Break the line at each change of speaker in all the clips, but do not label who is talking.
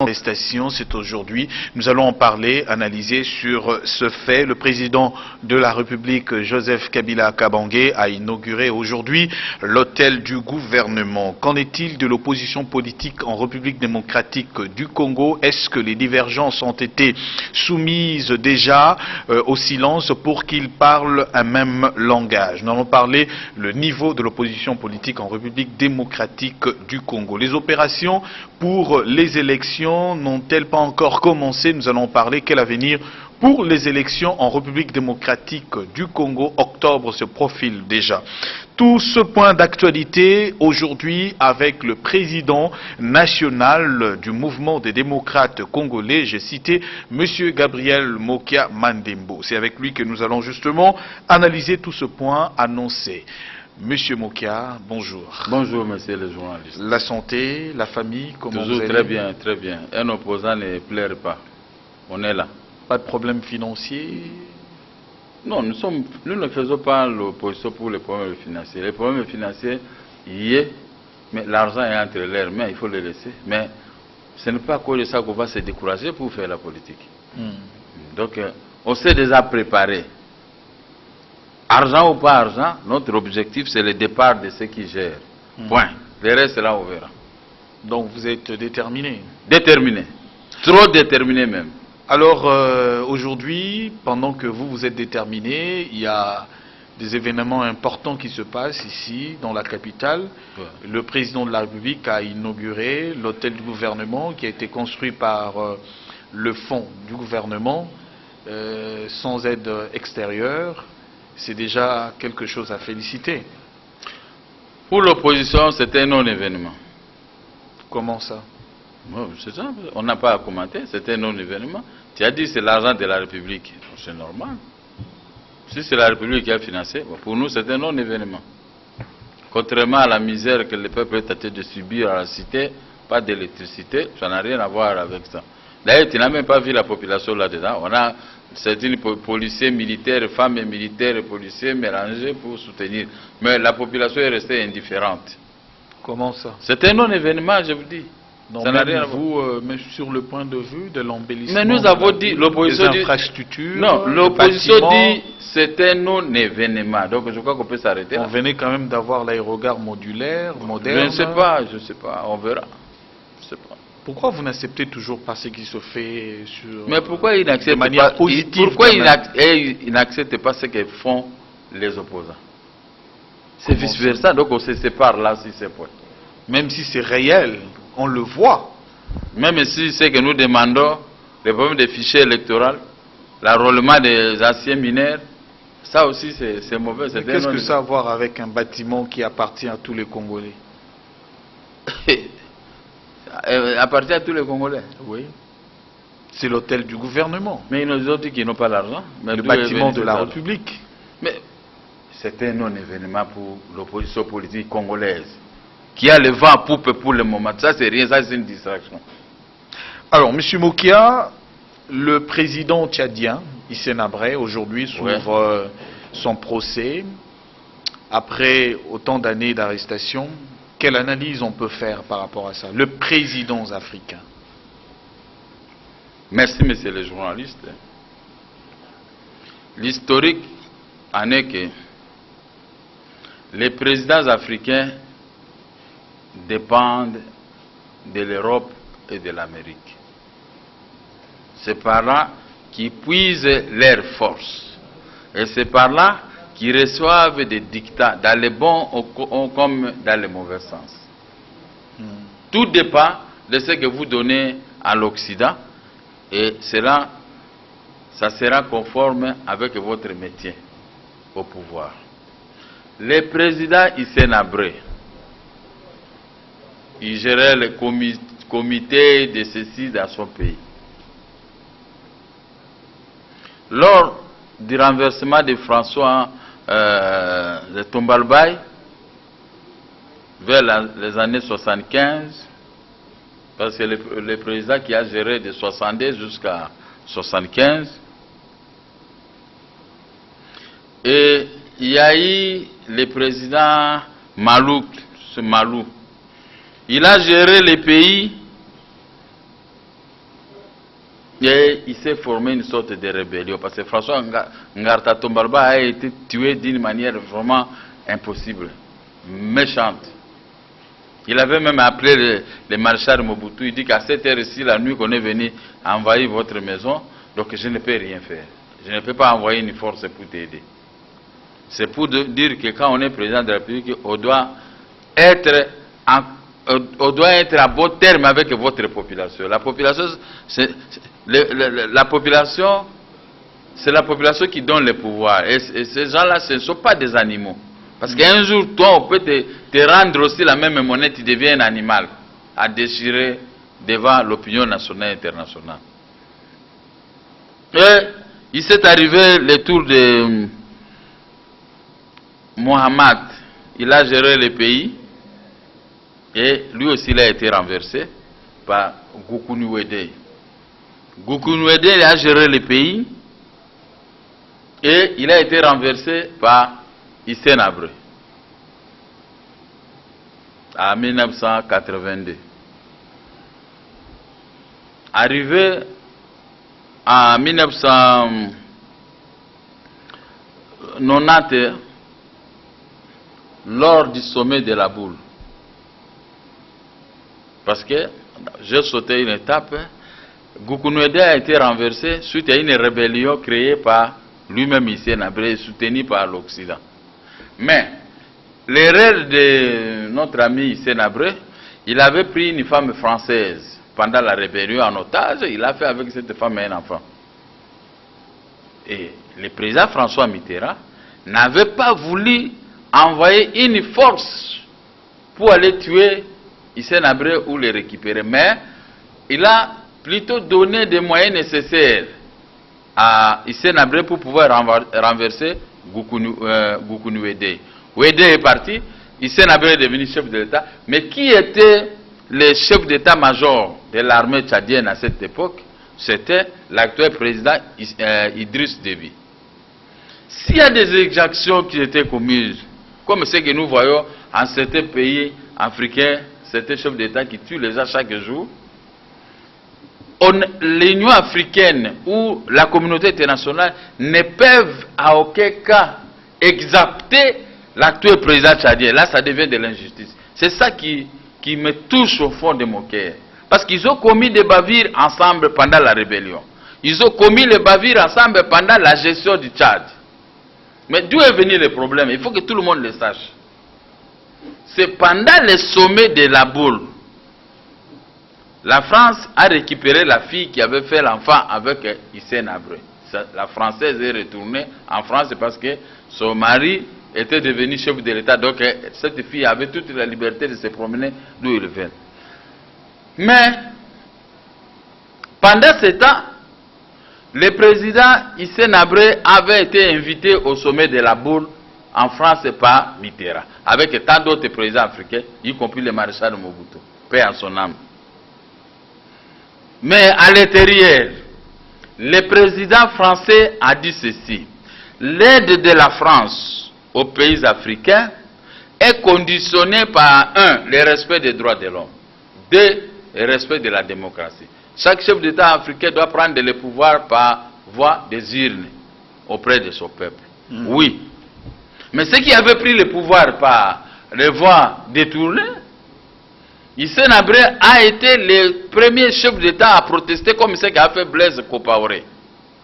Arrestation, c'est aujourd'hui. Nous allons en parler, analyser sur ce fait. Le président de la République, Joseph Kabila Kabange, a inauguré aujourd'hui l'hôtel du gouvernement. Qu'en est-il de l'opposition politique en République démocratique du Congo? Est-ce que les divergences ont été soumises déjà au silence pour qu'ils parlent un même langage? Nous allons parler le niveau de l'opposition politique en République démocratique du Congo. Les opérations pour les élections n'ont-elles pas encore commencé? Nous allons parler quel avenir pour les élections en République démocratique du Congo. Octobre se profile déjà. Tout ce point d'actualité aujourd'hui avec le président national du mouvement des démocrates congolais, j'ai cité M. Gabriel Mokia Mandembo. C'est avec lui que nous allons justement analyser tout ce point annoncé. Monsieur Mokia, bonjour.
Bonjour, monsieur le journaliste.
La santé, la famille, comment
Toujours
vous allez?
très bien, très bien. Un opposant ne pleure pas. On est là.
Pas de problème financier?
Non, nous ne faisons pas l'opposition pour les problèmes financiers. Les problèmes financiers, il y est, mais l'argent est entre leurs mains, il faut le laisser. Mais ce n'est pas à cause de ça qu'on va se décourager pour faire la politique. Donc, on s'est déjà préparé. Argent ou pas argent, notre objectif c'est le départ de ceux qui gèrent. Point. Le reste là on verra.
Donc vous êtes déterminé?
Déterminé. Trop déterminé même.
Alors aujourd'hui, pendant que vous êtes déterminé, il y a des événements importants qui se passent ici dans la capitale. Ouais. Le président de la République a inauguré l'hôtel du gouvernement qui a été construit par le fonds du gouvernement sans aide extérieure. C'est déjà quelque chose à féliciter.
Pour l'opposition, c'était un non-événement.
Comment ça?
C'est ça, on n'a pas à commenter, c'était un non-événement. Tu as dit que c'est l'argent de la République. C'est normal. Si c'est la République qui a financé, pour nous c'est un non-événement. Contrairement à la misère que le peuple est tenté de subir à la cité, pas d'électricité, ça n'a rien à voir avec ça. D'ailleurs, tu n'as même pas vu la population là-dedans. On a certains policiers militaires, femmes militaires et policiers mélangés pour soutenir. Mais la population est restée indifférente.
Comment ça?
C'est un non-événement, je vous dis.
Non, ça n'a rien à voir. Mais sur le point de vue de l'embellissement.
Mais nous avons dit, l'opposition
des infrastructures.
Non, l'opposition dit c'est un non-événement. Donc je crois qu'on peut s'arrêter.
On venait quand même d'avoir l'aérogare modulaire, moderne.
Je ne sais pas, on verra. Je ne sais pas.
Pourquoi vous n'acceptez toujours pas ce qui se fait sur...
Mais pourquoi ils n'acceptent
pas positive,
pourquoi ils n'acceptent pas ce que font les opposants? C'est vice-versa, donc on se sépare là si c'est point.
Même si c'est réel, on le voit.
Même si c'est que nous demandons, les problèmes des fichiers électoraux, l'enrôlement des anciens mineurs, ça aussi c'est mauvais.
Qu'est-ce que ça a à voir avec un bâtiment qui appartient à tous les Congolais?
Appartient à tous les Congolais.
Oui. C'est l'hôtel du gouvernement.
Mais ils nous ont dit qu'ils n'ont pas l'argent.
Le bâtiment de la République.
Mais c'est un non-événement pour l'opposition politique congolaise. Qui a le vent à poupe pour le moment. Ça, c'est rien, ça, c'est une distraction.
Alors, M. Mokia, le président tchadien, Hissène Habré, aujourd'hui s'ouvre son procès. Après autant d'années d'arrestation, quelle analyse on peut faire par rapport à ça? Le président africain.
Merci, monsieur le journaliste. L'historique en est que les présidents africains dépendent de l'Europe et de l'Amérique. C'est par là qu'ils puisent leurs forces. Et c'est par là qu'ils reçoivent des dictats, dans les bons comme dans les mauvais sens. Tout dépend de ce que vous donnez à l'Occident, et cela, ça sera conforme avec votre métier au pouvoir. Le président Hissène Habré, il gérait le comité de ceci dans son pays. Lors du renversement de François de Tombalbaye, vers les années 75, parce que le président qui a géré de 62 jusqu'à 75, et il y a eu le président Malou, il a géré le pays Et il s'est formé une sorte de rébellion. Parce que François Ngarta Tombalba a été tué d'une manière vraiment impossible, méchante. Il avait même appelé le maréchal Mobutu. Il dit qu'à cette heure-ci, la nuit qu'on est venu envahir votre maison, donc je ne peux rien faire. Je ne peux pas envoyer une force pour t'aider. C'est pour dire que quand on est président de la République, on doit être à bon terme avec votre population. La population, c'est la population qui donne le pouvoir. Et ces gens-là, ce ne sont pas des animaux. Parce qu'un jour, toi, on peut te rendre aussi la même monnaie, tu deviens un animal à déchirer devant l'opinion nationale et internationale. Et il s'est arrivé le tour de Mohamed. Il a géré le pays et lui aussi il a été renversé par Goukounouédé. Goukounouédé a géré le pays et il a été renversé par Hissène Habré en 1982. Arrivé en 1990, lors du sommet de la boule, parce que j'ai sauté une étape, Goukounouédé a été renversé suite à une rébellion créée par lui-même Hissène Habré, soutenue par l'Occident. Mais l'erreur de notre ami Hissène Habré, il avait pris une femme française pendant la rébellion en otage, il a fait avec cette femme un enfant. Et le président François Mitterrand n'avait pas voulu envoyer une force pour aller tuer Hissène Habré ou le récupérer, mais il a plutôt donné des moyens nécessaires à Hissène Habré pour pouvoir renverser Goukounouédé. Ouédé est parti, Hissène Habré est devenu chef de l'État, mais qui était le chef d'état-major de l'armée tchadienne à cette époque? C'était l'actuel président Idriss Déby. S'il y a des exactions qui étaient commises, comme ce que nous voyons en certains pays africains, certains chefs d'État qui tuent les gens chaque jour, l'Union africaine ou la communauté internationale ne peuvent à aucun cas exempter l'actuel président tchadien. Là, ça devient de l'injustice. C'est ça qui me touche au fond de mon cœur. Parce qu'ils ont commis des bavures ensemble pendant la rébellion. Ils ont commis les bavures ensemble pendant la gestion du Tchad. Mais d'où est venu le problème? Il faut que tout le monde le sache. C'est pendant le sommet de la boule. La France a récupéré la fille qui avait fait l'enfant avec Hissène Habré. La Française est retournée en France parce que son mari était devenu chef de l'État. Donc cette fille avait toute la liberté de se promener d'où il veut. Mais pendant ce temps, le président Hissène Habré avait été invité au sommet de la boule en France par Mitterrand, avec tant d'autres présidents africains, y compris le maréchal Mobutu, paix en son âme. Mais à l'intérieur, le président français a dit ceci: l'aide de la France aux pays africains est conditionnée par 1. Le respect des droits de l'homme, 2. Le respect de la démocratie. Chaque chef d'État africain doit prendre le pouvoir par voie des urnes auprès de son peuple. Oui. Mais ceux qui avaient pris le pouvoir par les voies détournées, Hissène Habré a été le premier chef d'État à protester comme ce qu'a fait Blaise Compaoré.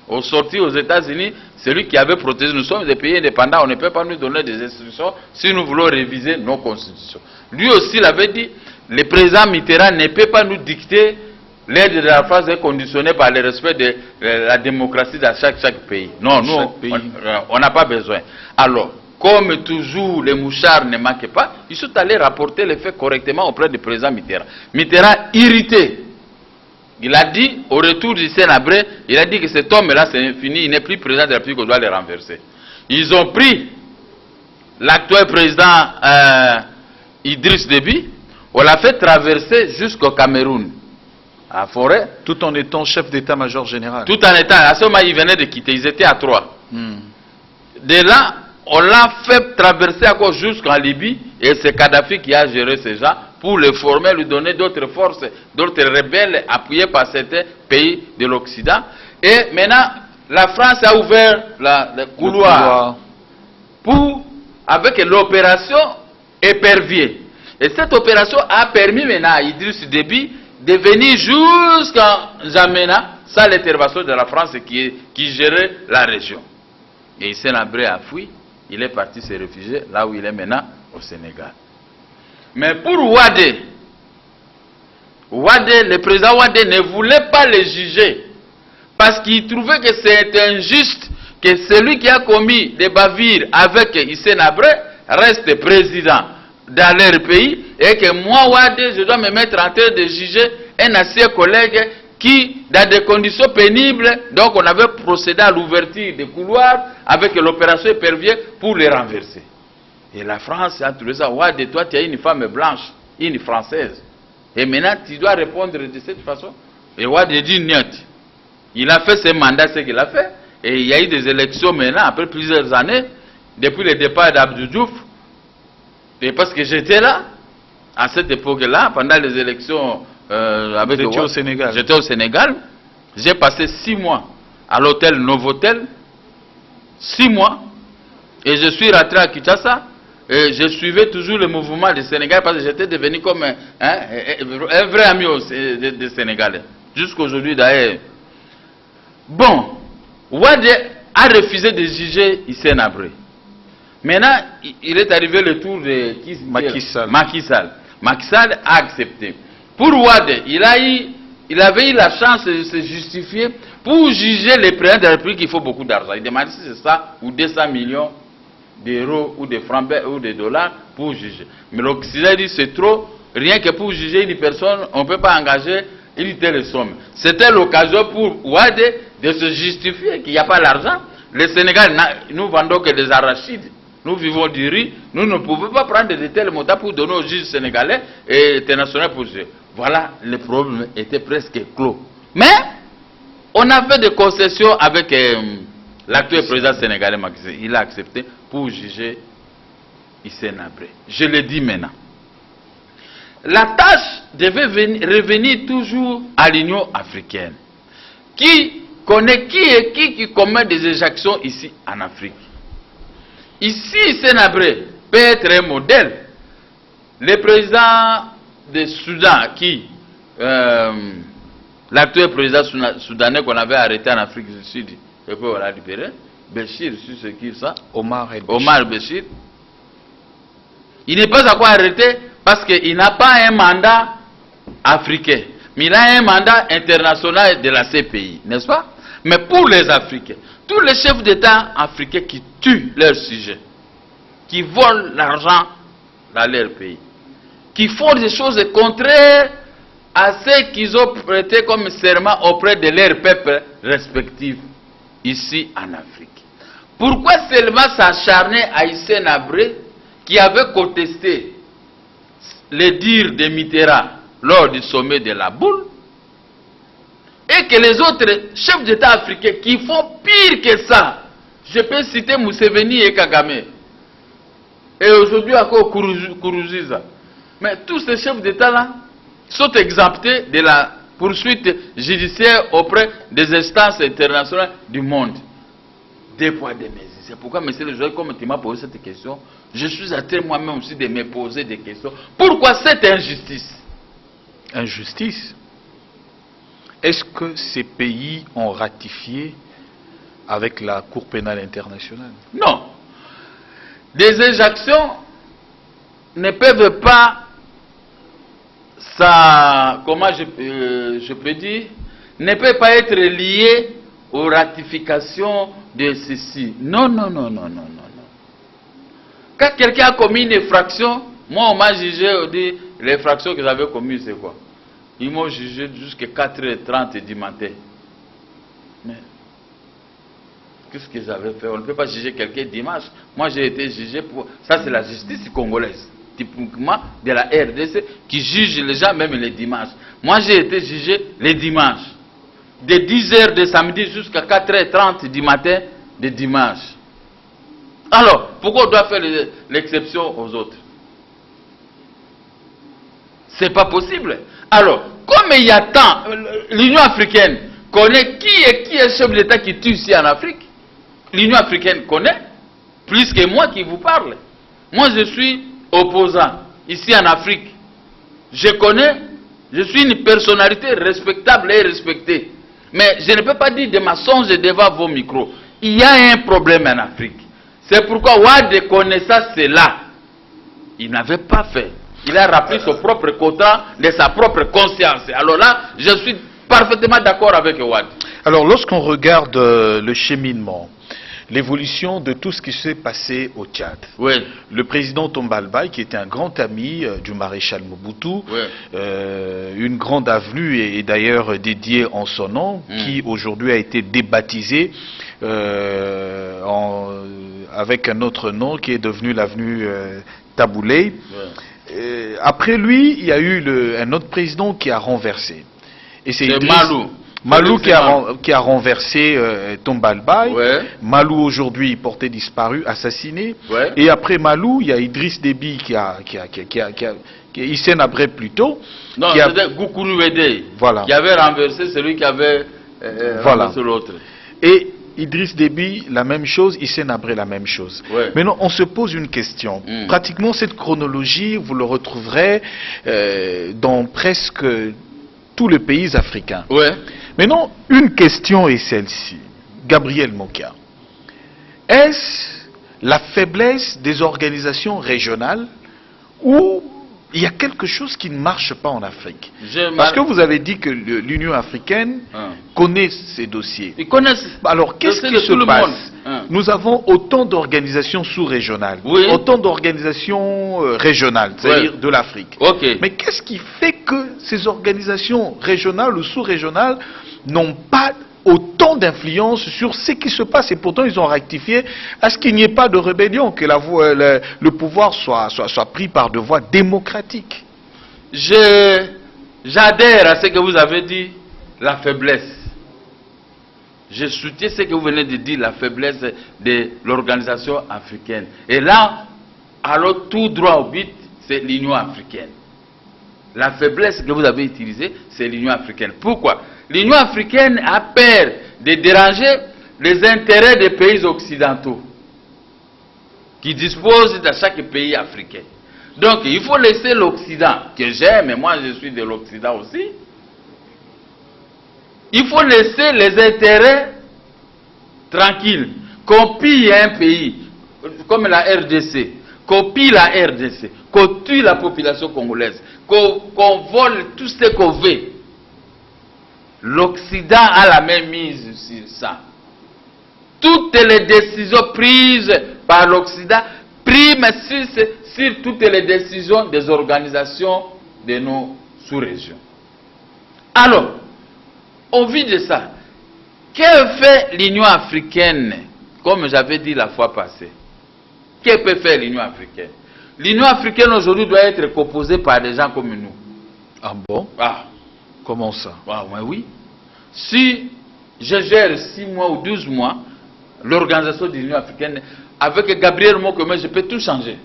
Au sorti aux États-Unis, c'est lui qui avait protesté. Nous sommes des pays indépendants, on ne peut pas nous donner des instructions si nous voulons réviser nos constitutions. Lui aussi l'avait dit, le président Mitterrand ne peut pas nous dicter l'aide de la France est conditionnée par le respect de la démocratie dans chaque pays. Non, nous, on n'a pas besoin. Alors, comme toujours, les mouchards ne manquent pas, ils sont allés rapporter les faits correctement auprès du président Mitterrand. Mitterrand, irrité, il a dit, au retour d'Hissène Habré, il a dit que cet homme-là, c'est fini, il n'est plus président de la République, on doit le renverser. Ils ont pris l'actuel président Idriss Déby, on l'a fait traverser jusqu'au Cameroun, à la forêt.
Tout en étant chef d'état-major général.
Tout en étant, à ce moment, ils venaient de quitter, ils étaient à 3. De là, on l'a fait traverser encore jusqu'en Libye, et c'est Kadhafi qui a géré ces gens pour le former, lui donner d'autres forces, d'autres rebelles appuyés par certains pays de l'Occident. Et maintenant, la France a ouvert le couloir pour, avec l'opération Épervier. Et cette opération a permis maintenant à Idriss Déby de venir jusqu'à N'Djamena, sans l'intervention de la France qui gérait la région. Et Hissène Habré a fui, il est parti se réfugier là où il est maintenant, au Sénégal. Mais pour Wade, le président Wade ne voulait pas le juger parce qu'il trouvait que c'est injuste que celui qui a commis des bavures avec Hissène Habré reste président dans leur pays et que moi, Wade, je dois me mettre en train de juger un ancien collègue qui, dans des conditions pénibles, donc on avait procédé à l'ouverture des couloirs avec l'opération Épervier pour les renverser. Et la France a trouvé ça. Wade, toi, tu es une femme blanche, une française. Et maintenant, tu dois répondre de cette façon. Et Wade dit niet. Il a fait ses mandats, ce qu'il a fait. Et il y a eu des élections maintenant, après plusieurs années, depuis le départ d'Abdou Diouf. Et parce que j'étais là, à cette époque-là, pendant les élections avec
J'étais au Sénégal.
J'étais au Sénégal. J'ai passé 6 mois à l'hôtel Novotel. 6 mois. Et je suis rentré à Kinshasa. Et je suivais toujours le mouvement du Sénégal parce que j'étais devenu comme un vrai ami des Sénégalais. Jusqu'aujourd'hui d'ailleurs. Bon, Wade a refusé de juger Hissène Habré. Maintenant, il est arrivé le tour de
Macky Sall.
Macky Sall a accepté. Pour Wade, il avait eu la chance de se justifier. Pour juger les présidents de la République, il faut beaucoup d'argent. Il demandait si c'est ça ou 200 millions d'euros ou de francs ou de dollars pour juger. Mais l'Occident dit c'est trop. Rien que pour juger une personne, on ne peut pas engager une telle somme. C'était l'occasion pour Wade de se justifier qu'il n'y a pas l'argent. Le Sénégal, nous vendons que des arachides. Nous vivons du riz. Nous ne pouvons pas prendre de tels montants pour donner aux juges sénégalais et internationaux pour juger. Voilà, le problème était presque clos. Mais, on a fait des concessions avec l'actuel président sénégalais Macky Sall. Il a accepté pour juger Hissène Habré. Je le dis maintenant. La tâche devait revenir toujours à l'Union africaine. Qui connaît qui commet des exactions ici en Afrique. Ici, Hissène Habré peut être un modèle. Le président du Soudan, l'actuel président soudanais qu'on avait arrêté en Afrique du Sud, et puis on l'a libéré, Béchir, sur ce qui ça, Omar Béchir, il n'est pas encore arrêté parce qu'il n'a pas un mandat africain, mais il a un mandat international de la CPI, n'est-ce pas? Mais pour les Africains, tous les chefs d'État africains qui tuent leurs sujets, qui volent l'argent dans leur pays, qui font des choses contraires à ce qu'ils ont prêté comme serment auprès de leurs peuples respectifs ici en Afrique. Pourquoi seulement s'acharner à Hissène Habré qui avait contesté les dires de Mitterrand lors du sommet de la Boule et que les autres chefs d'État africains qui font pire que ça, je peux citer Museveni et Kagame, et aujourd'hui encore Kourouziza. Mais tous ces chefs d'État-là sont exemptés de la poursuite judiciaire auprès des instances internationales du monde. Des poids, des mesures. C'est pourquoi, monsieur le juge, comme tu m'as posé cette question, je suis à train moi-même aussi de me poser des questions. Pourquoi cette injustice?
Injustice? Est-ce que ces pays ont ratifié avec la Cour pénale internationale?
Non. Des exactions ne peuvent pas, ça, comment je peux dire, ne peuvent pas être liées aux ratifications de ceci. Non, non, non, non, non, non, non. Quand quelqu'un a commis une infraction, moi on m'a jugé, on dit, l'infraction que j'avais commise c'est quoi? Ils m'ont jugé jusqu'à 4h30 du matin. Mais qu'est-ce que j'avais fait? On ne peut pas juger quelqu'un dimanche. Moi j'ai été jugé pour... Ça c'est la justice congolaise, typiquement de la RDC, qui juge les gens même les dimanches. Moi j'ai été jugé les dimanches. De 10h de samedi jusqu'à 4h30 du matin de dimanche. Alors, pourquoi on doit faire l'exception aux autres? C'est pas possible. Alors, comme il y a tant, l'Union africaine connaît qui est chef d'État qui tue ici en Afrique. L'Union africaine connaît, plus que moi qui vous parle. Moi, je suis opposant ici en Afrique. Je connais, je suis une personnalité respectable et respectée. Mais je ne peux pas dire de mensonges devant vos micros. Il y a un problème en Afrique. C'est pourquoi Wade connaissant cela, il n'avait pas fait. Il a rappelé son propre quota de sa propre conscience. Alors là, je suis parfaitement d'accord avec Wade.
Alors, lorsqu'on regarde le cheminement, l'évolution de tout ce qui s'est passé au Tchad,
Oui.
le président Tombalbaye, qui était un grand ami du maréchal Mobutu,
Oui.
une grande avenue est d'ailleurs dédiée en son nom, qui aujourd'hui a été débaptisée avec un autre nom qui est devenu l'avenue Taboulé.
Oui.
Après lui, il y a eu un autre président qui a renversé. Et c'est
Malou.
Malou qui a renversé Tombalbaye.
Ouais.
Malou aujourd'hui porté disparu, assassiné.
Ouais.
Et après Malou, il y a Idriss Déby Hissène Habré plutôt.
Non, c'était Goukourou Wede,
voilà,
qui avait renversé celui qui avait
voilà,
renversé l'autre.
Et Idriss Déby, la même chose, Hissène Habré, la même chose.
Ouais.
Maintenant, on se pose une question. Pratiquement, cette chronologie, vous le retrouverez dans presque tous les pays africains.
Ouais.
Maintenant, une question est celle-ci. Gabriel Mokia. Est-ce la faiblesse des organisations régionales ou il y a quelque chose qui ne marche pas en Afrique? Parce que vous avez dit que l'Union africaine connaît ces dossiers.
Ils connaissent.
Alors, qu'est-ce qui se passe? Nous avons autant d'organisations sous-régionales,
oui, autant
d'organisations régionales, c'est-à-dire de l'Afrique.
Okay.
Mais qu'est-ce qui fait que ces organisations régionales ou sous-régionales n'ont pas autant d'influence sur ce qui se passe? Et pourtant, ils ont rectifié à ce qu'il n'y ait pas de rébellion, que le pouvoir soit pris par de voies démocratiques.
J'adhère à ce que vous avez dit, la faiblesse. Je soutiens ce que vous venez de dire, la faiblesse de l'organisation africaine. Et là, alors tout droit au but, c'est l'Union africaine. La faiblesse que vous avez utilisée, c'est l'Union africaine. Pourquoi? L'Union africaine a peur de déranger les intérêts des pays occidentaux qui disposent de chaque pays africain. Donc, il faut laisser l'Occident, que j'aime, et moi je suis de l'Occident aussi. Il faut laisser les intérêts tranquilles. Qu'on pille un pays, comme la RDC, qu'on pille la RDC, qu'on tue la population congolaise, qu'on vole tout ce qu'on veut. L'Occident a la même mise sur ça. Toutes les décisions prises par l'Occident priment sur toutes les décisions des organisations de nos sous-régions. Alors, au vu de ça, que fait l'Union africaine, comme j'avais dit la fois passée? Que peut faire l'Union africaine? L'Union africaine aujourd'hui doit être composée par des gens comme nous.
Ah bon?
Ah.
Comment ça?
Ah, ouais, oui. Si je gère 6 mois ou 12 mois, l'organisation de l'Union africaine, avec Gabriel Mokome, je peux tout changer.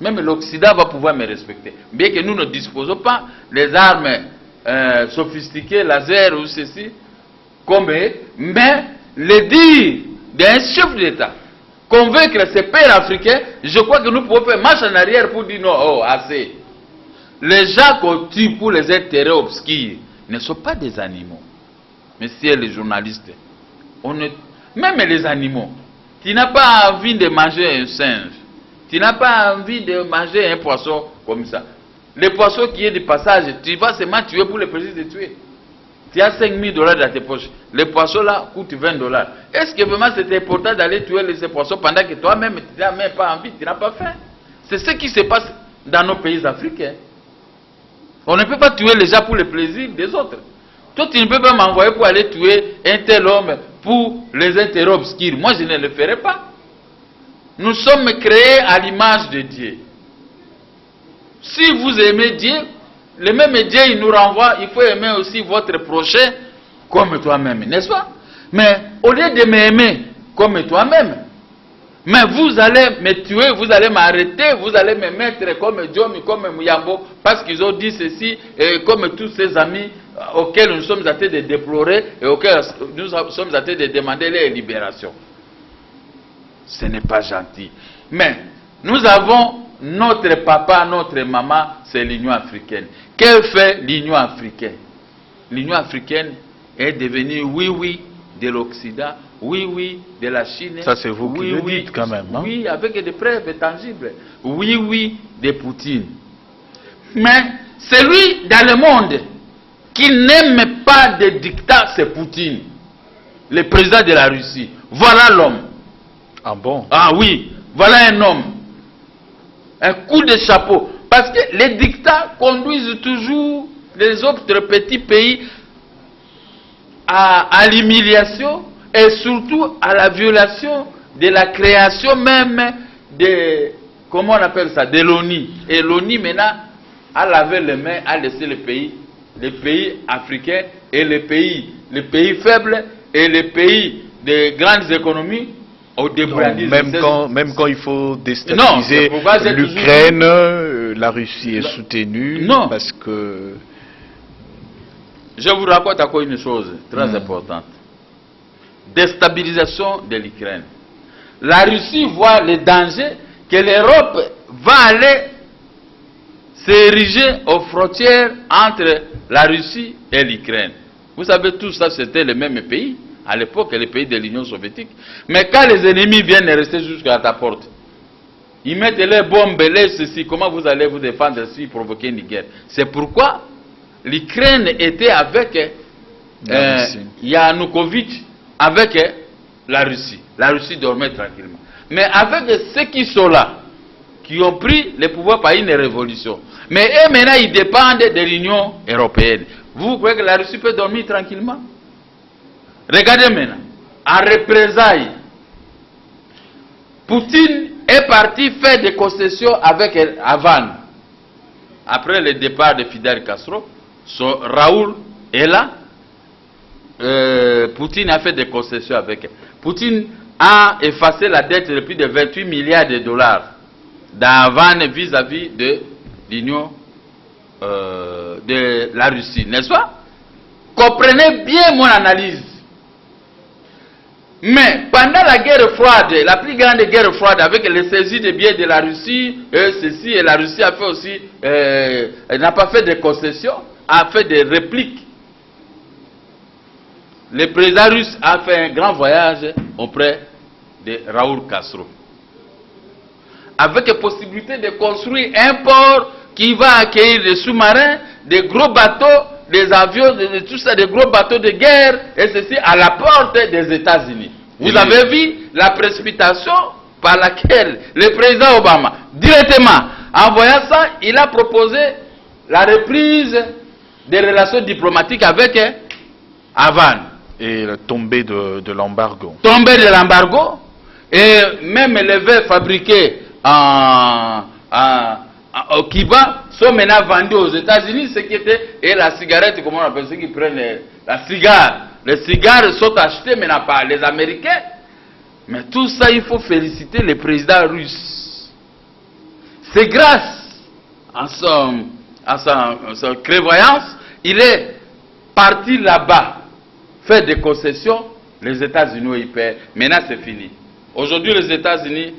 Même l'Occident va pouvoir me respecter. Bien que nous ne disposons pas des armes sophistiquées, laser ou ceci, comme eux, mais le dire d'un chef d'État, convaincre ces pères africains, je crois que nous pouvons faire marche en arrière pour dire non, oh, assez. Les gens qu'on tue pour les intérêts obscurs ne sont pas des animaux. Messieurs les journalistes, même les animaux, tu n'as pas envie de manger un singe, tu n'as pas envie de manger un poisson comme ça. Le poisson qui est de passage, tu vas seulement tuer pour le plaisir de tuer. Tu as $5 000 dans tes poches. Le poisson là coûte $20. Est-ce que vraiment c'est important d'aller tuer ces poissons pendant que toi-même tu n'as même pas envie, tu n'as pas faim? C'est ce qui se passe dans nos pays africains. On ne peut pas tuer les gens pour le plaisir des autres. Toi, tu ne peux pas m'envoyer pour aller tuer un tel homme pour les intérêts obscurs. Moi, je ne le ferai pas. Nous sommes créés à l'image de Dieu. Si vous aimez Dieu, le même Dieu, il nous renvoie, il faut aimer aussi votre prochain comme toi-même, n'est-ce pas? Mais au lieu de m'aimer comme toi-même, Mais vous allez me tuer, vous allez m'arrêter, vous allez me mettre comme Djomi, comme Mouyambo, parce qu'ils ont dit ceci, et comme tous ces amis auxquels nous sommes en train de déplorer et auxquels nous sommes en train de demander leur libération. Ce n'est pas gentil. Mais nous avons notre papa, notre maman, c'est l'Union africaine. Que fait l'Union africaine? L'Union africaine est devenue oui de l'Occident, oui de la Chine.
Ça c'est vous qui le dites quand même. Hein?
Oui, avec des preuves tangibles. Oui de Poutine. Mais celui dans le monde qui n'aime pas de dictats, c'est Poutine, le président de la Russie. Voilà l'homme.
Ah bon?
Ah oui, voilà un homme. Un coup de chapeau. Parce que les dictats conduisent toujours les autres petits pays à l'humiliation et surtout à la violation de la création même de, comment on appelle ça, de l'ONU. Et l'ONU maintenant a lavé les mains, a laissé les pays africains et les pays faibles et les pays de grandes économies au débrouillardise.
Même quand il faut déstabiliser l'Ukraine, la Russie est soutenue.
Non.
Parce que...
Je vous raconte encore une chose très importante. Déstabilisation de l'Ukraine. La Russie voit le danger que l'Europe va aller s'ériger aux frontières entre la Russie et l'Ukraine. Vous savez, tout ça, c'était le même pays. À l'époque, les pays de l'Union soviétique. Mais quand les ennemis viennent rester jusqu'à ta porte, ils mettent les bombes, les ceci, comment vous allez vous défendre si provoquer une guerre? C'est pourquoi l'Ukraine était avec Yanukovych, avec la Russie. La Russie dormait tranquillement. Mais avec ceux qui sont là, qui ont pris le pouvoir par une révolution. Mais eux maintenant, ils dépendent de l'Union européenne. Vous croyez que la Russie peut dormir tranquillement? Regardez maintenant, en représailles, Poutine est parti faire des concessions avec Havane. Après le départ de Fidel Castro, Raoul est là. Poutine a fait des concessions avec elle. Poutine a effacé la dette de plus de 28 milliards de dollars dans Havane vis-à-vis de l'Union de la Russie, n'est-ce pas? Comprenez bien mon analyse. Mais pendant la guerre froide, la plus grande guerre froide, avec les saisies de biens de la Russie, et la Russie a fait aussi, elle n'a pas fait de concessions, a fait des répliques. Le président russe a fait un grand voyage auprès de Raoul Castro, avec la possibilité de construire un port qui va accueillir des sous-marins, des gros bateaux, des avions, tout ça, des gros bateaux de guerre, et ceci à la porte des États-Unis. Vous avez vu la précipitation par laquelle le président Obama, directement, en voyant ça, il a proposé la reprise des relations diplomatiques avec Havane.
Et la tombée de l'embargo.
Tombée de l'embargo, et même les verres fabriqués au Cuba sont maintenant vendus aux États-Unis, ce qui était, et la cigarette, comment on appelle ceux qui prennent la cigare. Les cigares sont achetés maintenant par les Américains. Mais tout ça, il faut féliciter le président russe. C'est grâce à sa clairvoyance, il est parti là-bas, faire des concessions, les États-Unis ils paient. Maintenant, c'est fini. Aujourd'hui, les États-Unis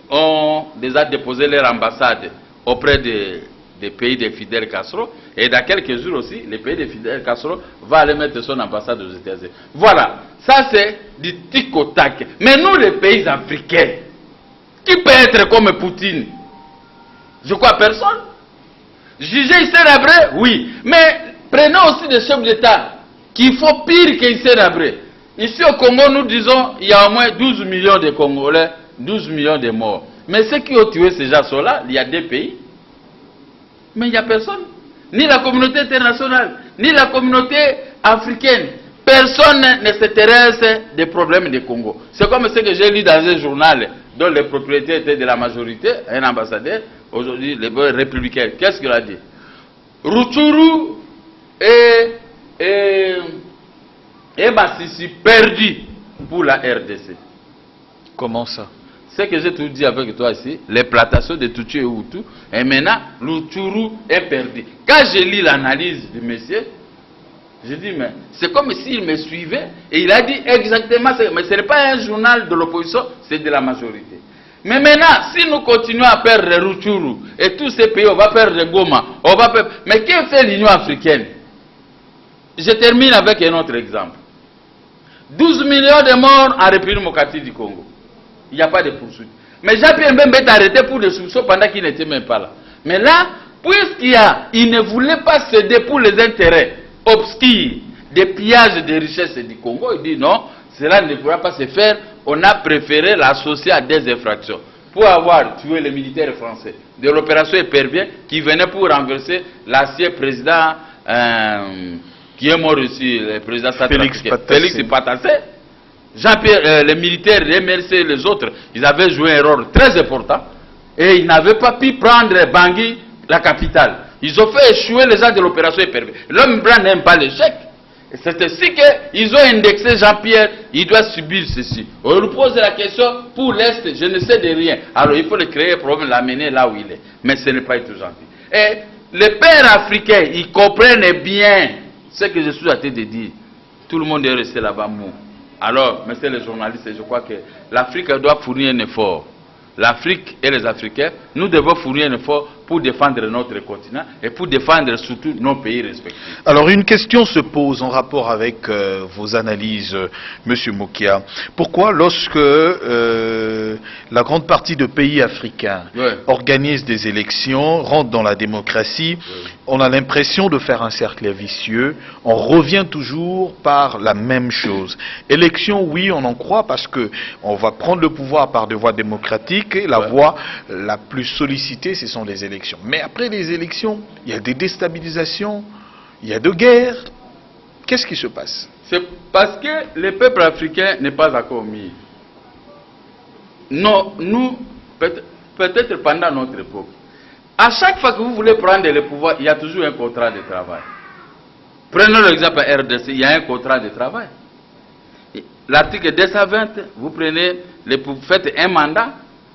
ont déjà déposé leur ambassade auprès des pays de Fidel Castro, et dans quelques jours aussi, le pays de Fidel Castro va aller mettre son ambassade aux États-Unis. Voilà, ça c'est du tic au tac. Mais nous, les pays africains, qui peut être comme Poutine? Je crois personne. Juger Hissène-Habré, oui, mais prenons aussi des chefs d'État qui font pire que Hissène-Habré. Ici au Congo, nous disons, il y a au moins 12 millions de Congolais, 12 millions de morts. Mais ceux qui ont tué ces gens-là, il y a des pays. Mais il n'y a personne. Ni la communauté internationale, ni la communauté africaine. Personne ne s'intéresse des problèmes du Congo. C'est comme ce que j'ai lu dans un journal dont les propriétaires étaient de la majorité, un ambassadeur, aujourd'hui les républicains. Qu'est-ce qu'il a dit? Rutshuru et Massissi perdu pour la RDC.
Comment ça?
ce que j'ai tout dit avec toi ici, les plantations de Tutsi et Hutu, et maintenant, l'Uturu est perdu. Quand je lis l'analyse du monsieur, je dis, mais c'est comme s'il me suivait, et il a dit exactement, mais ce n'est pas un journal de l'opposition, c'est de la majorité. Mais maintenant, si nous continuons à perdre les Rutshuru et tous ces pays, on va perdre les Goma, on va perdre... Mais que fait l'Union africaine? Je termine avec un autre exemple. 12 millions de morts en République démocratique du Congo. Il n'y a pas de poursuite. Mais Jean-Pierre Mbembe est arrêté pour des soupçons pendant qu'il n'était même pas là. Mais là, puisqu'il ne voulait pas céder pour les intérêts obscurs des pillages des richesses du Congo, il dit non, cela ne pourra pas se faire. On a préféré l'associer à des infractions pour avoir tué les militaires français de l'opération Épervier qui venait pour renverser l'ancien président qui est mort ici, le président
Félix
Patassé. Jean-Pierre, les militaires, les MRC, les autres, ils avaient joué un rôle très important et ils n'avaient pas pu prendre Bangui, la capitale. Ils ont fait échouer les gens de l'opération Épervier. L'homme blanc n'aime pas l'échec. C'est ainsi qu'ils ont indexé Jean-Pierre, il doit subir ceci. On lui pose la question, pour l'Est, je ne sais de rien. Alors il faut le créer, problème, l'amener là où il est. Mais ce n'est pas tout gentil. Et les pères africains, ils comprennent bien ce que je suis en train de dire. Tout le monde est resté là-bas mou. Alors, messieurs les journalistes, je crois que l'Afrique doit fournir un effort. L'Afrique et les Africains, nous devons fournir un effort pour défendre notre continent et pour défendre surtout nos pays respectifs.
Alors une question se pose en rapport avec vos analyses, Monsieur Mukia. Pourquoi lorsque la grande partie de pays africains organisent des élections, rentrent dans la démocratie, on a l'impression de faire un cercle vicieux, on revient toujours par la même chose. Élection, oui, on en croit parce que on va prendre le pouvoir par des voies démocratiques et la voie la plus sollicitée, ce sont les élections. Mais après les élections, il y a des déstabilisations, il y a des guerres. Qu'est-ce qui se passe?
C'est parce que le peuple africain n'est pas encore mis. Non, nous, peut-être pendant notre époque, à chaque fois que vous voulez prendre le pouvoir, il y a toujours un contrat de travail. Prenons l'exemple RDC, il y a un contrat de travail. L'article 220, vous prenez, vous faites un mandat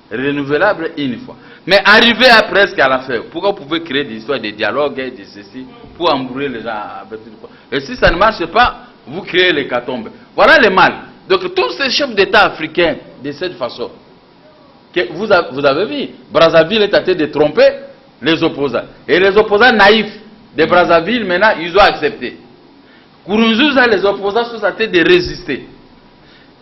renouvelable une fois. Mais arrivé à presque à la fin, pourquoi vous pouvez créer des histoires de dialogue et de ceci pour embrouiller les gens avec tout quoi? Et si ça ne marche pas, vous créez l'hécatombe. Voilà le mal. Donc tous ces chefs d'État africains de cette façon, que vous avez vu, Brazzaville est en train de tromper les opposants. Et les opposants naïfs de Brazzaville, maintenant, ils ont accepté. Kourounzouza, les opposants sont en train de résister.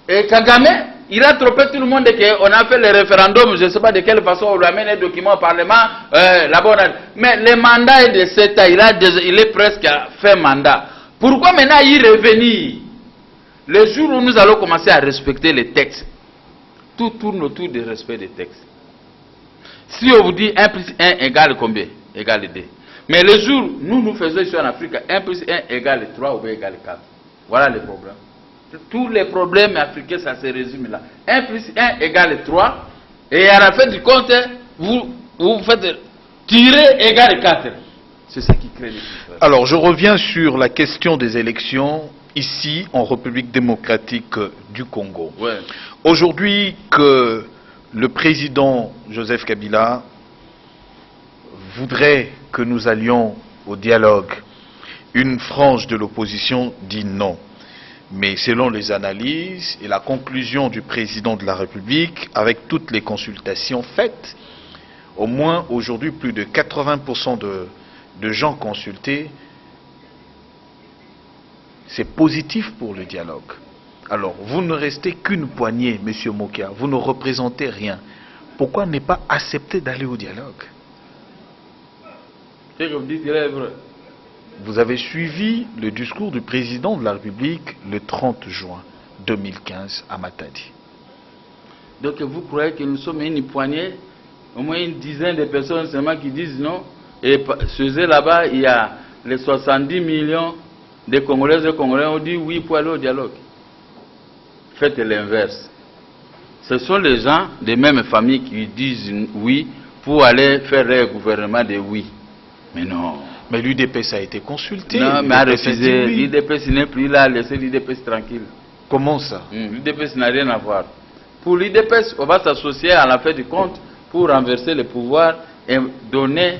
Et Kagame, il a trompé tout le monde qu'on a fait le référendum, je ne sais pas de quelle façon on lui amène un document au Parlement, là-bas. Mais le mandat est de 7 ans, il est presque fait mandat. Pourquoi maintenant y revenir? Le jour où nous allons commencer à respecter les textes, tout tourne autour du respect des textes. Si on vous dit 1 plus 1 égale combien? Égale 2. Mais le jour où nous faisons ici en Afrique, 1 plus 1 égale 3 ou bien égale 4. Voilà le problème. Tous les problèmes africains, ça se résume là. 1 plus 1 égale 3. Et à la fin du compte, vous faites tirer égale 4. C'est ça qui crée les problèmes.
Alors, je reviens sur la question des élections ici en République démocratique du Congo.
Ouais.
Aujourd'hui que le président Joseph Kabila voudrait que nous allions au dialogue, une frange de l'opposition dit non. Mais selon les analyses et la conclusion du président de la République, avec toutes les consultations faites, au moins aujourd'hui plus de 80% de gens consultés, c'est positif pour le dialogue. Alors, vous ne restez qu'une poignée, Monsieur Mukia, vous ne représentez rien. Pourquoi ne pas accepter d'aller au dialogue?
C'est comme dit, c'est vrai.
Vous avez suivi le discours du président de la République le 30 juin 2015 à Matadi.
Donc vous croyez que nous sommes une poignée, au moins une dizaine de personnes seulement qui disent non? Et là-bas, il y a les 70 millions de Congolaises et Congolais ont dit oui pour aller au dialogue. Faites l'inverse. Ce sont les gens des mêmes familles qui disent oui pour aller faire un gouvernement de oui. Mais non.
Mais l'UDPS a été consulté.
Non, mais a refusé. L'UDPS n'est plus là, laissez l'UDPS tranquille.
Comment ça?
L'UDPS n'a rien à voir. Pour l'IDPS, on va s'associer à la fin du compte pour renverser le pouvoir et donner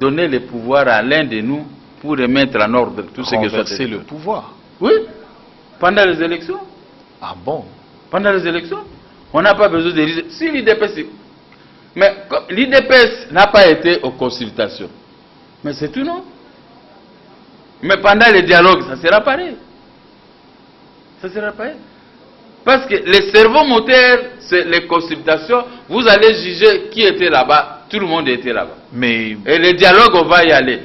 le pouvoir à l'un de nous pour remettre en ordre tout ce que soit.
Renverser le pouvoir.
Oui, pendant les élections.
Ah bon?
Pendant les élections, on n'a pas besoin de... Si l'IDPS... Mais l'IDPS n'a pas été aux consultations. Mais c'est tout, non? Mais pendant les dialogues, ça sera pareil. Ça sera pareil. Parce que les cerveaux moteurs, c'est les consultations. Vous allez juger qui était là-bas. Tout le monde était là-bas.
Mais
et les dialogues, on va y aller.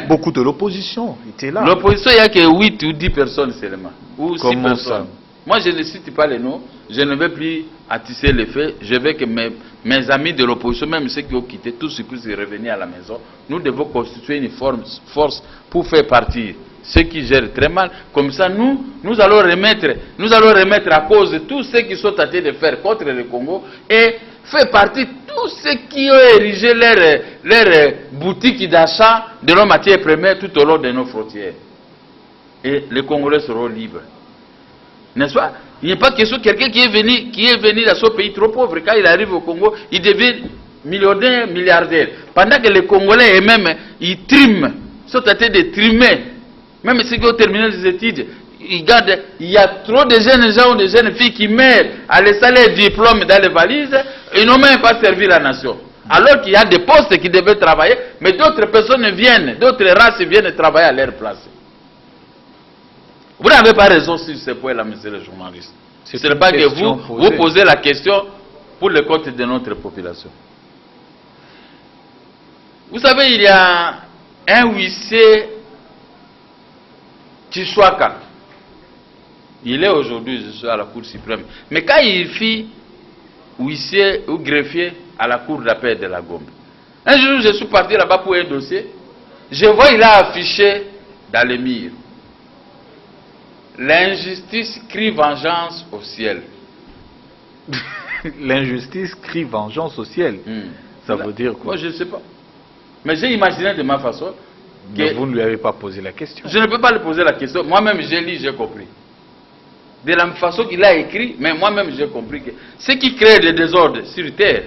Beaucoup de l'opposition étaient là.
L'opposition, il n'y a que 8 ou 10 personnes seulement. Ou 6
Comment
personnes.
ça?
Moi, je ne cite pas les noms. Je ne vais plus attiser les faits. Je veux que mes amis de l'opposition, même ceux qui ont quitté, tous ceux qui sont revenus à la maison, nous devons constituer une force pour faire partir ceux qui gèrent très mal. Comme ça, nous allons remettre à cause tous ceux qui sont tentés de faire contre le Congo et faire partir tous ceux qui ont érigé leur boutique d'achat de nos matières premières tout au long de nos frontières. Et les Congolais seront libres. N'est-ce pas? Il n'y a pas question de quelqu'un qui est venu dans ce pays trop pauvre. Quand il arrive au Congo, il devient millionnaire, milliardaire. Pendant que les Congolais eux-mêmes, ils triment, sont tentés de trimer. Même ceux qui ont terminé les études, il y a trop de jeunes gens ou de jeunes filles qui meurent à laisser les diplômes dans les valises et n'ont même pas servi la nation. Alors qu'il y a des postes qui devaient travailler, mais d'autres personnes viennent, d'autres races viennent travailler à leur place. Vous n'avez pas raison sur ce point-là, monsieur le journaliste. Ce n'est pas que vous posez la question pour le compte de notre population. Vous savez, il y a un huissier Tchouaka. Il est aujourd'hui, je suis à la Cour suprême. Mais quand il fit huissier ou greffier à la Cour d'appel de la Gombe, un jour, je suis parti là-bas pour un dossier. Je vois, il a affiché dans les murs: l'injustice crie vengeance au ciel.
L'injustice crie vengeance au ciel. Ça veut dire quoi?
Moi, je ne sais pas. Mais j'ai imaginé de ma façon.
Mais vous ne lui avez pas posé la question.
Je ne peux pas lui poser la question. Moi-même, j'ai lu, j'ai compris. De la même façon qu'il a écrit, mais moi-même, j'ai compris que ce qui crée le désordre sur terre,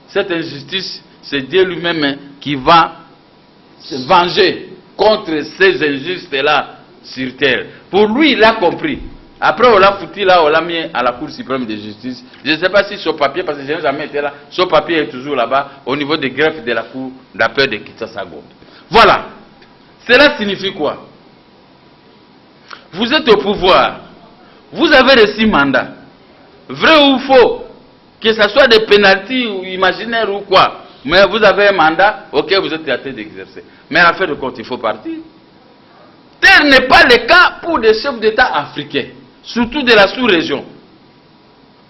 cette injustice, c'est Dieu lui-même qui va se venger contre ces injustes-là sur terre. Pour lui, il a compris. Après, on l'a foutu là, on l'a mis à la Cour suprême de justice. Je ne sais pas si son papier, parce que je n'ai jamais été là, son papier est toujours là-bas, au niveau des greffes de la Cour d'appel de Kinshasa-Gombe. Voilà. Cela signifie quoi? Vous êtes au pouvoir. Vous avez reçu mandat. Vrai ou faux? Que ce soit des pénaltys ou imaginaires ou quoi. Mais vous avez un mandat, ok, vous êtes traité d'exercer. Mais à la fin de compte, il faut partir. Tel n'est pas le cas pour des chefs d'État africains, surtout de la sous-région.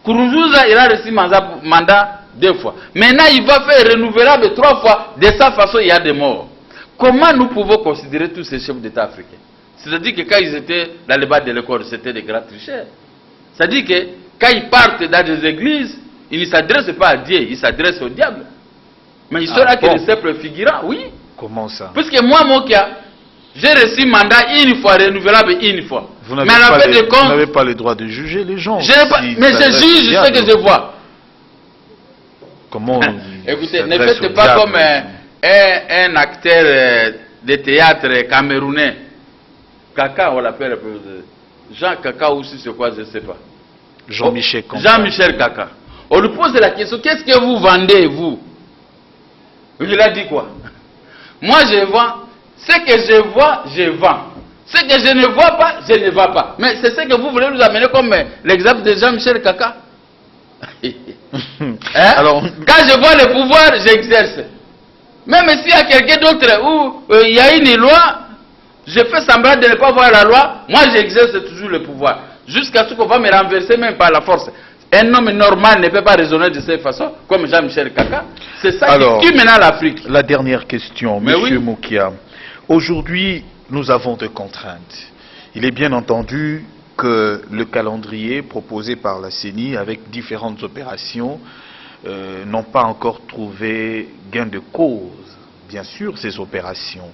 Kourouza, il a reçu mandat 2 fois. Maintenant, il va faire renouvelable 3 fois. De sa façon, il y a des morts. Comment nous pouvons considérer tous ces chefs d'État africains? C'est-à-dire que quand ils étaient dans les bas de l'école, c'était des grands tricheurs. C'est-à-dire que quand ils partent dans des églises, ils ne s'adressent pas à Dieu, ils s'adressent au diable. Mais ils sera que des simples figurants, oui.
Comment ça?
Parce que moi, mon cas, j'ai reçu mandat 1 fois, renouvelable 1 fois.
Vous n'avez pas le droit de juger les gens.
Mais je juge ce que je vois.
Comment?
Écoutez, ne faites pas comme un acteur de théâtre camerounais. Kaka, on l'appelle Jean Kaka aussi, c'est quoi, je ne sais pas.
Jean-Michel Kaka.
Jean-Michel Kaka. On lui pose la question, qu'est-ce que vous vendez, vous? Il a dit quoi? Moi, je vends. Ce que je vois, je vends. Ce que je ne vois pas, je ne vends pas. Mais c'est ce que vous voulez nous amener comme l'exemple de Jean-Michel Kaka. Hein? Alors, quand je vois le pouvoir, j'exerce. Même s'il y a quelqu'un d'autre où il y a une loi, je fais semblant de ne pas voir la loi, moi j'exerce toujours le pouvoir. Jusqu'à ce qu'on va me renverser même par la force. Un homme normal ne peut pas raisonner de cette façon, comme Jean-Michel Kaka. C'est ça qui tue maintenant l'Afrique.
La dernière question, Monsieur Moukia. Aujourd'hui, nous avons des contraintes. Il est bien entendu que le calendrier proposé par la CENI avec différentes opérations n'ont pas encore trouvé gain de cause, bien sûr, ces opérations.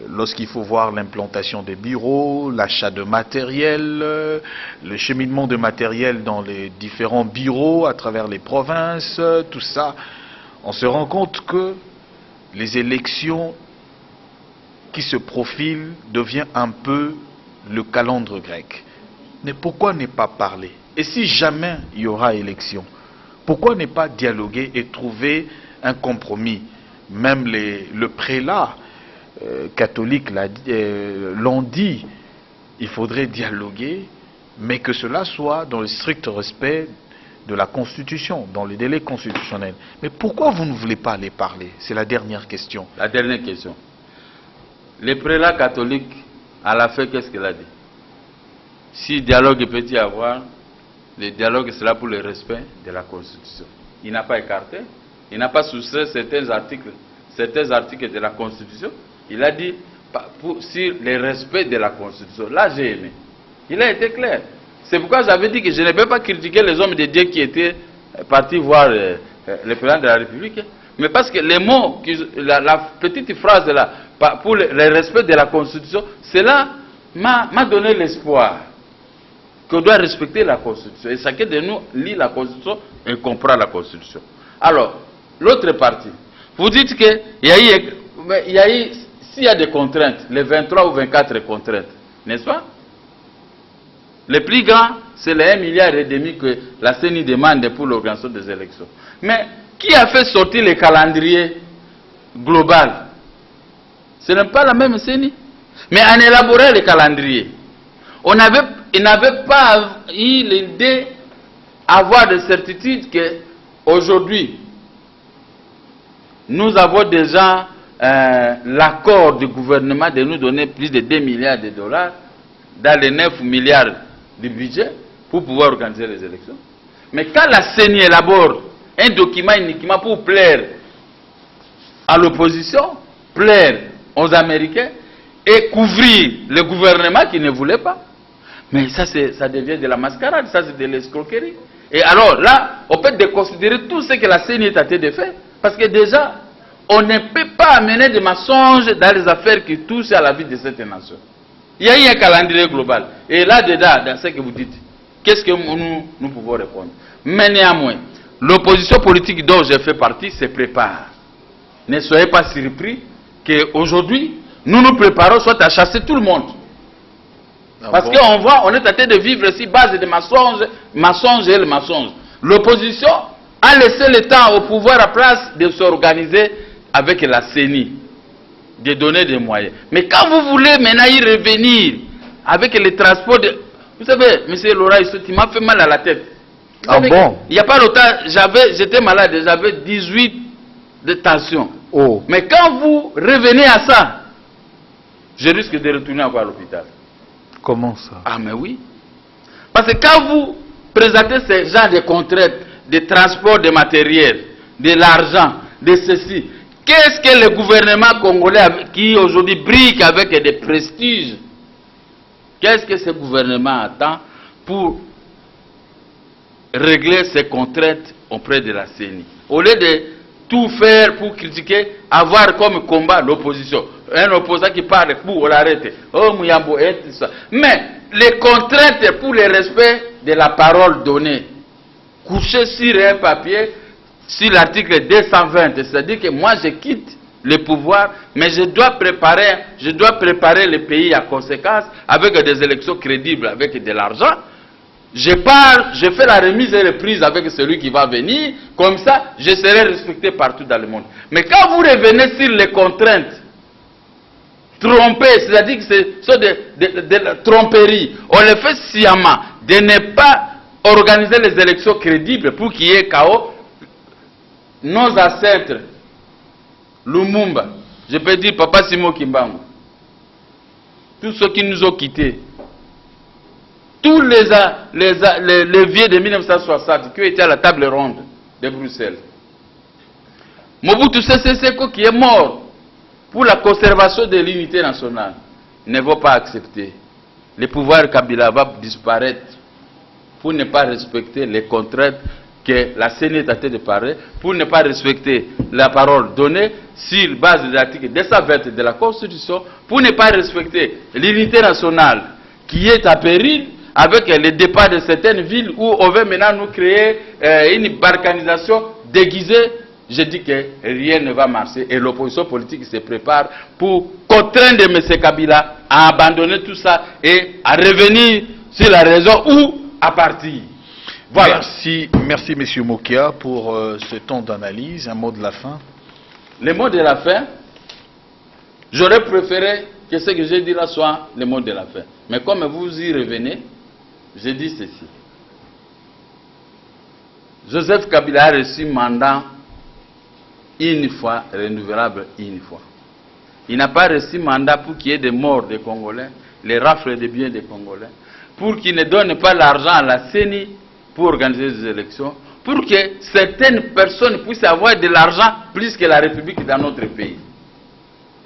lorsqu'il faut voir l'implantation des bureaux, l'achat de matériel, le cheminement de matériel dans les différents bureaux à travers les provinces, tout ça, on se rend compte que les élections qui se profilent deviennent un peu le calendre grec. Mais pourquoi ne pas parler? Et si jamais il y aura élection, pourquoi ne pas dialoguer et trouver un compromis? Même le prélat catholiques l'ont dit, il faudrait dialoguer, mais que cela soit dans le strict respect de la Constitution, dans les délais constitutionnels. Mais pourquoi vous ne voulez pas aller parler? C'est la dernière question.
La dernière question. Le prélat catholique, à la fin, qu'est-ce qu'il a dit? Si dialogue peut y avoir, le dialogue sera pour le respect de la Constitution. Il n'a pas écarté, il n'a pas soustrait certains articles de la Constitution. Il a dit sur le respect de la Constitution. Là, j'ai aimé. Il a été clair. C'est pourquoi j'avais dit que je ne peux pas critiquer les hommes de Dieu qui étaient partis voir le président de la République. Mais parce que les mots, la petite phrase là, pour le respect de la Constitution, cela m'a donné l'espoir qu'on doit respecter la Constitution. Et chacun de nous lit la Constitution et comprend la Constitution. Alors, l'autre partie, vous dites qu'il y a eu, s'il y a des contraintes, les 23 ou 24 contraintes, n'est-ce pas? Le plus grand, c'est les 1,5 milliard que la CENI demande pour l'organisation des élections. Mais qui a fait sortir le calendrier global? Ce n'est pas la même CENI. Mais en élaborant le calendrier, il n'avait pas eu l'idée d'avoir de certitude qu'aujourd'hui, nous avons déjà l'accord du gouvernement de nous donner plus de 2 milliards de dollars dans les 9 milliards du budget pour pouvoir organiser les élections. Mais quand la CENI élabore un document uniquement pour plaire à l'opposition, plaire aux Américains et couvrir le gouvernement qui ne voulait pas, mais ça devient de la mascarade, ça c'est de l'escroquerie. Et alors là, on peut déconsidérer tout ce que la CENI est en train de faire, parce que déjà, on ne peut pas amener des mensonges dans les affaires qui touchent à la vie de cette nation. Il y a eu un calendrier global. Et là-dedans, dans ce que vous dites, qu'est-ce que nous pouvons répondre? Mais néanmoins, l'opposition politique dont je fais partie se prépare. Ne soyez pas surpris qu'aujourd'hui, nous nous préparons soit à chasser tout le monde. Parce qu'on voit, on est en train de vivre ici base de mensonges et le mensonge. L'opposition a laissé le temps au pouvoir à place de s'organiser avec la CENI, de donner des moyens. Mais quand vous voulez maintenant y revenir avec les transports de... Vous savez, M. Laura, il m'a fait mal à la tête.
Ah bon?
Il n'y a pas longtemps, j'étais malade, j'avais 18 de tension.
Oh. Mais
quand vous revenez à ça, je risque de retourner encore à l'hôpital.
Comment ça?
Ah mais oui. Parce que quand vous présentez ce genre de contraintes, de transport de matériel, de l'argent, de ceci, qu'est-ce que le gouvernement congolais qui aujourd'hui brille avec des prestiges, qu'est-ce que ce gouvernement attend pour régler ces contraintes auprès de la CENI? Au lieu de tout faire pour critiquer, avoir comme combat l'opposition. Un opposant qui parle pour on l'arrête. Oh Mouyambo et tout ça. Mais les contraintes pour le respect de la parole donnée, coucher sur un papier, sur l'article 220, c'est-à-dire que moi je quitte le pouvoir, mais je dois préparer le pays à conséquence avec des élections crédibles, avec de l'argent. Je pars, je fais la remise et reprise avec celui qui va venir, comme ça je serai respecté partout dans le monde. Mais quand vous revenez sur les contraintes, trompées, c'est-à-dire que ce sont de la tromperie, on le fait sciemment, de ne pas organiser les élections crédibles pour qu'il y ait chaos. Nos ancêtres, Lumumba, je peux dire Papa Simon Kimbangu, tous ceux qui nous ont quittés, tous les vieux de 1960 qui étaient à la table ronde de Bruxelles. Mobutu Sese Seko qui est mort pour la conservation de l'unité nationale ne va pas accepter. Le pouvoir Kabila va disparaître pour ne pas respecter les contraintes que la CENI est en train de parler pour ne pas respecter la parole donnée sur base de l'article 220 de la Constitution, pour ne pas respecter l'unité nationale qui est à péril avec le départ de certaines villes où on veut maintenant nous créer une balkanisation déguisée. Je dis que rien ne va marcher et l'opposition politique se prépare pour contraindre M. Kabila à abandonner tout ça et à revenir sur la raison ou à partir. Voilà.
Merci M. Mokia pour ce temps d'analyse. Un mot de la fin.
Le mot de la fin, j'aurais préféré que ce que j'ai dit là soit le mot de la fin. Mais comme vous y revenez, je dis ceci. Joseph Kabila a reçu mandat une fois, renouvelable une fois. Il n'a pas reçu mandat pour qu'il y ait des morts des Congolais, les rafles des biens des Congolais, pour qu'il ne donne pas l'argent à la CENI pour organiser des élections, pour que certaines personnes puissent avoir de l'argent plus que la République dans notre pays.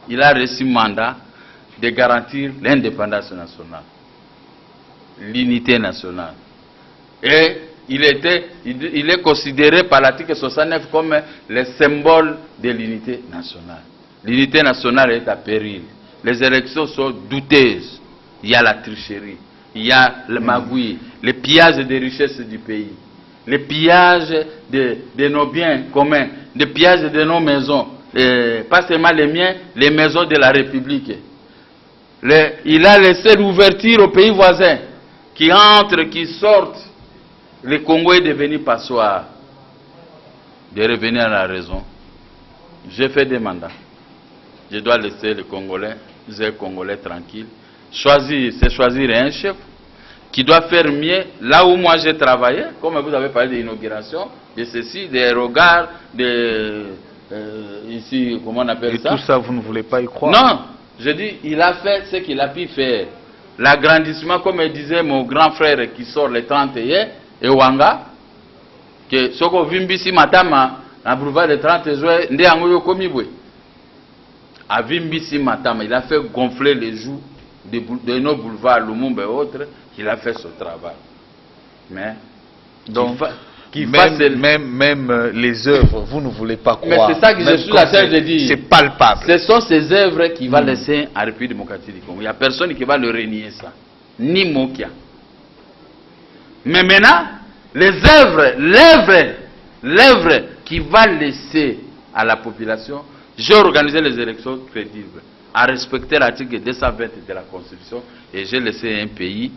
Il a reçu mandat de garantir l'indépendance nationale, l'unité nationale. Et il est considéré par l'article 69 comme le symbole de l'unité nationale. L'unité nationale est à péril. Les élections sont douteuses. Il y a la tricherie, il y a le magouille, le pillage des richesses du pays, le pillage de nos biens communs, le pillage de nos maisons, pas seulement les miens, les maisons de la République. Il a laissé l'ouverture aux pays voisins qui entrent, qui sortent. Le Congo est devenu passoire. De revenir à la raison. J'ai fait des mandats. Je dois laisser les Congolais tranquilles. Choisir, c'est choisir un chef qui doit faire mieux là où moi j'ai travaillé, comme vous avez parlé d'inauguration, de ceci, des regards, ici, comment on appelle ça?
Et tout ça, vous ne voulez pas y croire?
Non, je dis, il a fait ce qu'il a pu faire. L'agrandissement, comme disait mon grand frère qui sort le 31, et Wanga, que ce qu'on vit ici, Matama, dans le boulevard de 30 juin, à Vimbisi Matama, il a fait gonfler les joues de nos boulevards, Lumumba et autres, il a fait ce travail. Mais,
donc, même les œuvres, vous ne voulez pas croire.
Mais c'est ça que je suis en train de dire.
C'est palpable.
Ce sont ces œuvres qui vont laisser en République démocratique du Congo. Il n'y a personne qui va le renier ça. Ni Mokia. Mais maintenant, les œuvres, l'œuvre qui va laisser à la population, j'ai organisé les élections crédibles, à respecter l'article 220 de la Constitution, et j'ai laissé un pays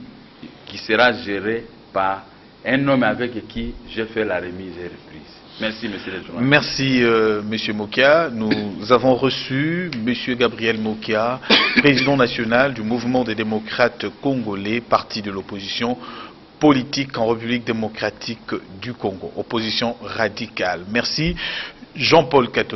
qui sera géré par un homme avec qui j'ai fait la remise et reprise. Merci, monsieur le journaliste.
Merci, monsieur Mokia. Nous avons reçu monsieur Gabriel Mokia, président national du Mouvement des démocrates congolais, parti de l'opposition politique en République démocratique du Congo, opposition radicale. Merci, Jean-Paul Kato.